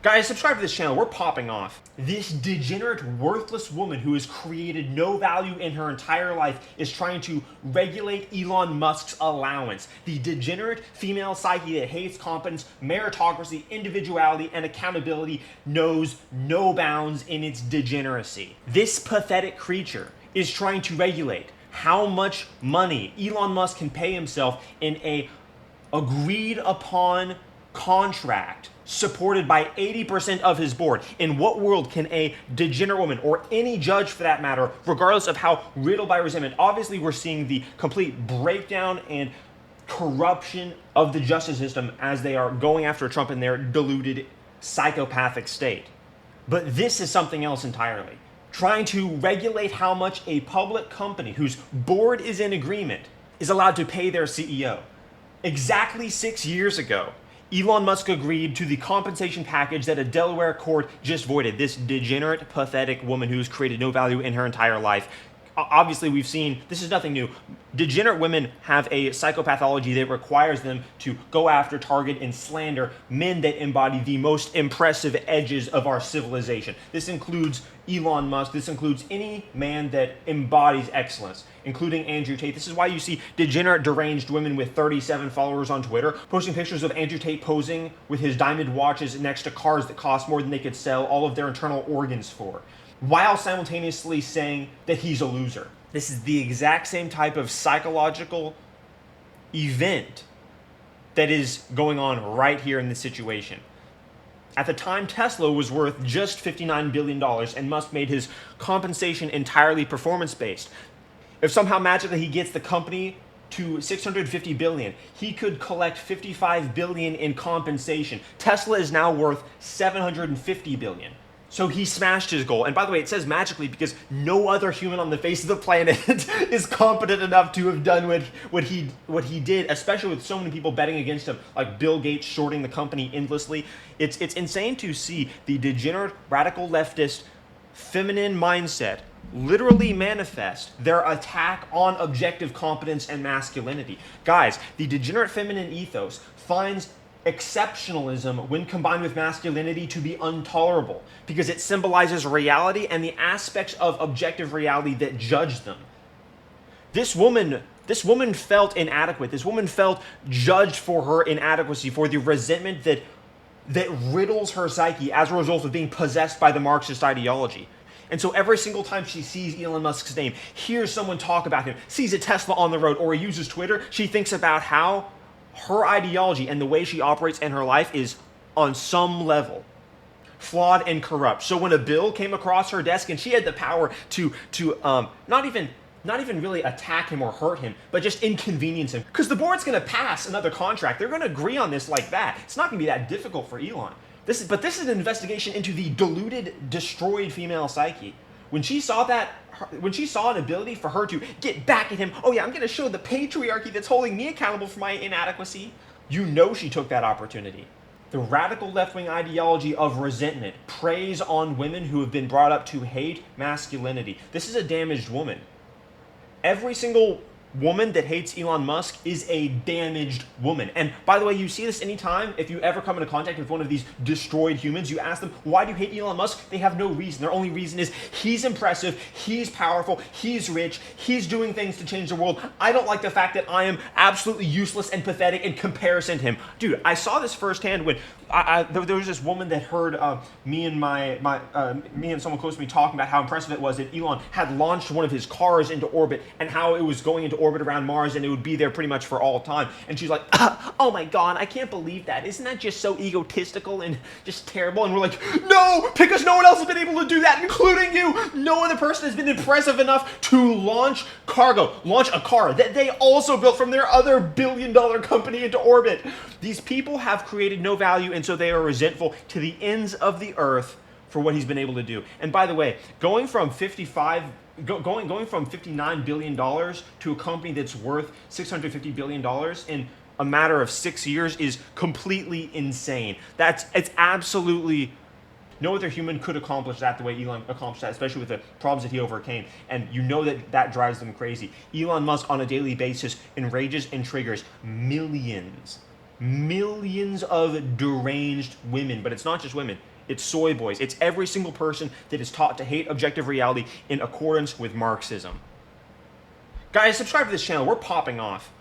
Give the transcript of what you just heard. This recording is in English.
Guys, subscribe to this channel. We're popping off. This degenerate, worthless woman who has created no value in her entire life is trying to regulate Elon Musk's allowance. The degenerate female psyche that hates competence, meritocracy, individuality, and accountability knows no bounds in its degeneracy. This pathetic creature is trying to regulate how much money Elon Musk can pay himself in a agreed upon contract supported by 80% of his board. In what world can a degenerate woman, or any judge for that matter, regardless of how riddled by resentment, obviously we're seeing the complete breakdown and corruption of the justice system as they are going after Trump in their deluded psychopathic state. But this is something else entirely. Trying to regulate how much a public company whose board is in agreement is allowed to pay their CEO. Exactly 6 years ago, Elon Musk agreed to the compensation package that a Delaware court just voided. This degenerate, pathetic woman who's created no value in her entire life. Obviously, we've seen, this is nothing new. Degenerate women have a psychopathology that requires them to go after, target, and slander men that embody the most impressive edges of our civilization. This includes Elon Musk. This includes any man that embodies excellence, including Andrew Tate. This is why you see degenerate, deranged women with 37 followers on Twitter posting pictures of Andrew Tate posing with his diamond watches next to cars that cost more than they could sell all of their internal organs for, while simultaneously saying that he's a loser. This is the exact same type of psychological event that is going on right here in this situation. At the time, Tesla was worth just $59 billion, and Musk made his compensation entirely performance-based. If somehow magically he gets the company to $650 billion, he could collect $55 billion in compensation. Tesla is now worth $750 billion. So he smashed his goal. And by the way, it says magically because no other human on the face of the planet is competent enough to have done what he did, especially with so many people betting against him, like Bill Gates shorting the company endlessly. It's insane to see the degenerate, radical leftist, feminine mindset literally manifest their attack on objective competence and masculinity. Guys, the degenerate feminine ethos finds exceptionalism when combined with masculinity to be intolerable because it symbolizes reality and the aspects of objective reality that judge them. This woman felt inadequate. This woman felt judged for her inadequacy, for the resentment that riddles her psyche as a result of being possessed by the Marxist ideology. And so every single time she sees Elon Musk's name, hears someone talk about him, sees a Tesla on the road, or he uses Twitter, she thinks about how her ideology and the way she operates in her life is on some level flawed and corrupt. So when a bill came across her desk and she had the power to not even really attack him or hurt him, but just inconvenience him, because the board's going to pass another contract. They're going to agree on this like that. It's not going to be that difficult for Elon. This is an investigation into the deluded, destroyed female psyche. When she saw an ability for her to get back at him, oh yeah, I'm going to show the patriarchy that's holding me accountable for my inadequacy. You know she took that opportunity. The radical left-wing ideology of resentment preys on women who have been brought up to hate masculinity. This is a damaged woman. Every single woman that hates Elon Musk is a damaged woman. And by the way, you see this anytime. If you ever come into contact with one of these destroyed humans, you ask them, why do you hate Elon Musk? They have no reason. Their only reason is he's impressive, he's powerful, he's rich, he's doing things to change the world. I don't like the fact that I am absolutely useless and pathetic in comparison to him. Dude, I saw this firsthand when there was this woman that heard me and someone close to me talking about how impressive it was that Elon had launched one of his cars into orbit and how it was going into orbit around Mars and it would be there pretty much for all time. And she's like, oh my God, I can't believe that. Isn't that just so egotistical and just terrible? And we're like, no, because no one else has been able to do that, including you. No other person has been impressive enough to launch a car that they also built from their other billion-dollar company into orbit. These people have created no value, and so they are resentful to the ends of the earth for what he's been able to do. And by the way, going from $59 billion to a company that's worth $650 billion in a matter of 6 years is completely insane. It's absolutely, no other human could accomplish that the way Elon accomplished that, especially with the problems that he overcame. And you know that drives them crazy. Elon Musk on a daily basis enrages and triggers millions of deranged women, but it's not just women. It's soy boys. It's every single person that is taught to hate objective reality in accordance with Marxism. Guys, subscribe to this channel. We're popping off.